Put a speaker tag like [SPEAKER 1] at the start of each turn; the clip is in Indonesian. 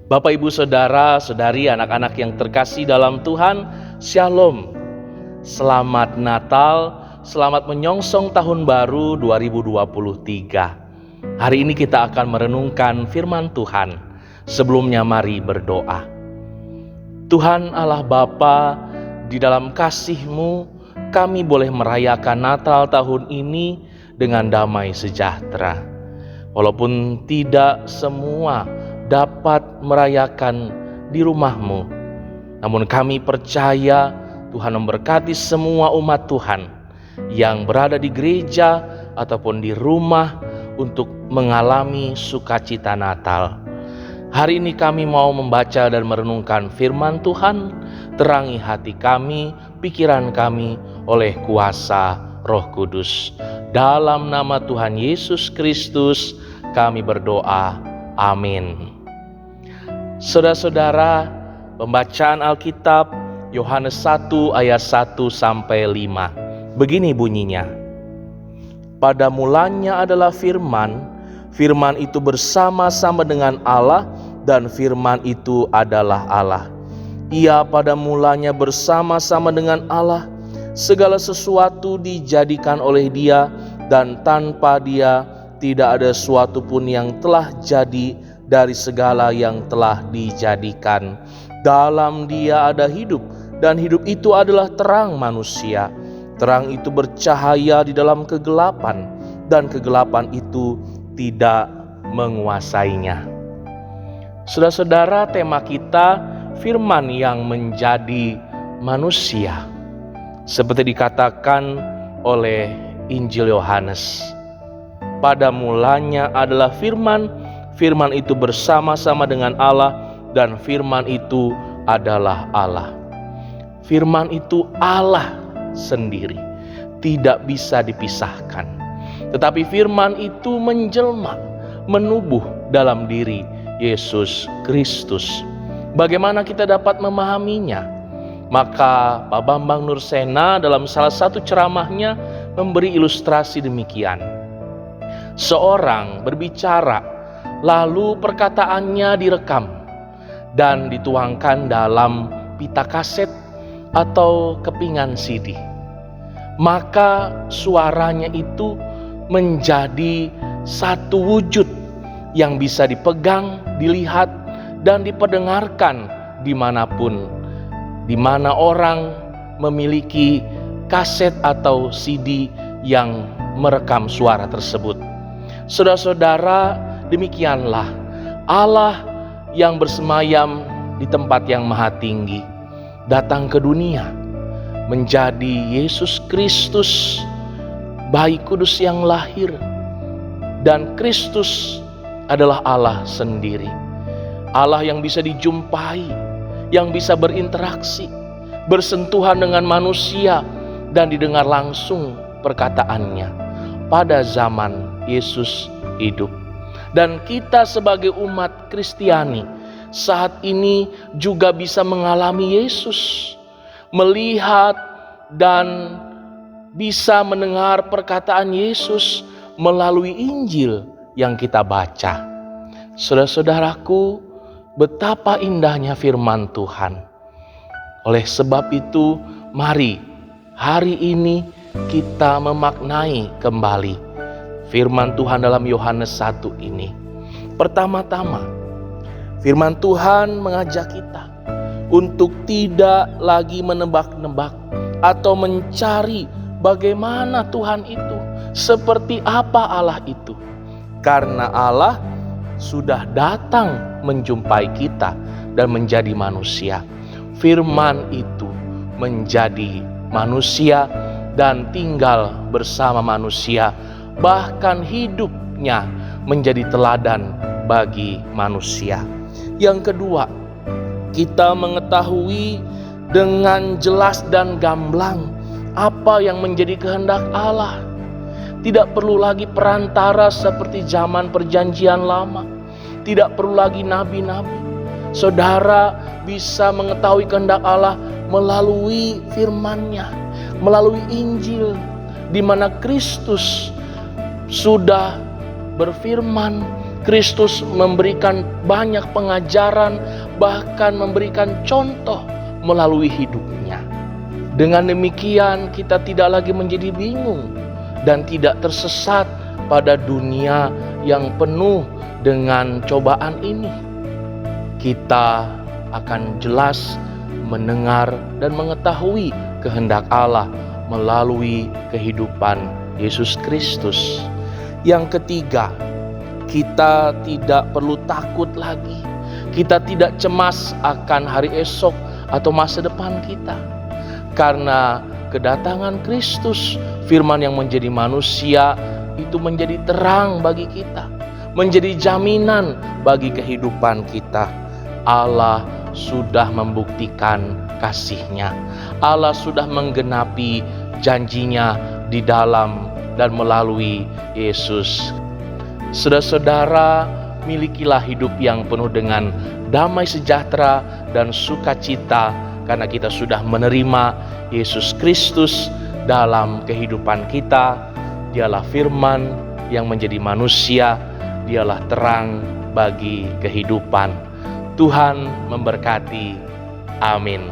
[SPEAKER 1] Bapak, Ibu, Saudara, Saudari, anak-anak yang terkasih dalam Tuhan, Shalom. Selamat Natal, selamat menyongsong tahun baru 2023. Hari ini kita akan merenungkan firman Tuhan. Sebelumnya mari berdoa. Tuhan Allah Bapa, di dalam kasih-Mu kami boleh merayakan Natal tahun ini dengan damai sejahtera. Walaupun tidak semua dapat merayakan di rumah-Mu, namun kami percaya Tuhan memberkati semua umat Tuhan yang berada di gereja ataupun di rumah untuk mengalami sukacita Natal. Hari ini kami mau membaca dan merenungkan firman Tuhan. Terangi hati kami, pikiran kami oleh kuasa Roh Kudus. Dalam nama Tuhan Yesus Kristus kami berdoa. Amin. Saudara-saudara, pembacaan Alkitab Yohanes 1 ayat 1 sampai 5. Begini bunyinya. Pada mulanya adalah firman, firman itu bersama-sama dengan Allah dan firman itu adalah Allah. Ia pada mulanya bersama-sama dengan Allah. Segala sesuatu dijadikan oleh Dia dan tanpa Dia tidak ada sesuatu pun yang telah jadi dari segala yang telah dijadikan. Dalam Dia ada hidup, dan hidup itu adalah terang manusia. Terang itu bercahaya di dalam kegelapan, dan kegelapan itu tidak menguasainya. Saudara-saudara, tema kita firman yang menjadi manusia. Seperti dikatakan oleh Injil Yohanes. Pada mulanya adalah firman, firman itu bersama-sama dengan Allah dan firman itu adalah Allah. Firman itu Allah sendiri, tidak bisa dipisahkan. Tetapi firman itu menjelma, menubuh dalam diri Yesus Kristus. Bagaimana kita dapat memahaminya? Maka Pak Bambang Nursena dalam salah satu ceramahnya memberi ilustrasi demikian. Seorang berbicara, lalu perkataannya direkam dan dituangkan dalam pita kaset atau kepingan CD. Maka suaranya itu menjadi satu wujud yang bisa dipegang, dilihat, dan diperdengarkan dimanapun, di mana orang memiliki kaset atau CD yang merekam suara tersebut. Saudara-saudara, demikianlah Allah yang bersemayam di tempat yang maha tinggi datang ke dunia menjadi Yesus Kristus, Bayi Kudus yang lahir. Dan Kristus adalah Allah sendiri. Allah yang bisa dijumpai, yang bisa berinteraksi, bersentuhan dengan manusia, dan didengar langsung perkataannya pada zaman Yesus hidup. Dan kita sebagai umat Kristiani saat ini juga bisa mengalami Yesus, melihat dan bisa mendengar perkataan Yesus melalui Injil yang kita baca. Saudara-saudaraku, betapa indahnya firman Tuhan. Oleh sebab itu, mari hari ini kita memaknai kembali firman Tuhan dalam Yohanes 1 ini. Pertama-tama, firman Tuhan mengajak kita untuk tidak lagi menebak-nebak atau mencari bagaimana Tuhan itu, seperti apa Allah itu. Karena Allah sudah datang menjumpai kita dan menjadi manusia. Firman itu menjadi manusia dan tinggal bersama manusia. Bahkan hidupnya menjadi teladan bagi manusia. Yang kedua, kita mengetahui dengan jelas dan gamblang apa yang menjadi kehendak Allah. Tidak perlu lagi perantara seperti zaman perjanjian lama. Tidak perlu lagi nabi-nabi. Saudara bisa mengetahui kehendak Allah melalui firman-Nya, melalui Injil, di mana Kristus sudah berfirman Kristus memberikan banyak pengajaran, bahkan memberikan contoh melalui hidupnya. Dengan demikian kita tidak lagi menjadi bingung dan tidak tersesat pada dunia yang penuh dengan cobaan ini. Kita akan jelas mendengar dan mengetahui kehendak Allah melalui kehidupan Yesus Kristus. Yang ketiga, kita tidak perlu takut lagi. Kita tidak cemas akan hari esok atau masa depan kita. Karena kedatangan Kristus, firman yang menjadi manusia, itu menjadi terang bagi kita, menjadi jaminan bagi kehidupan kita. Allah sudah membuktikan kasih-Nya. Allah sudah menggenapi janjinya di dalam dan melalui Yesus. Saudara-saudara, milikilah hidup yang penuh dengan damai sejahtera dan sukacita karena kita sudah menerima Yesus Kristus dalam kehidupan kita. Dialah firman yang menjadi manusia, dialah terang bagi kehidupan. Tuhan memberkati. Amin.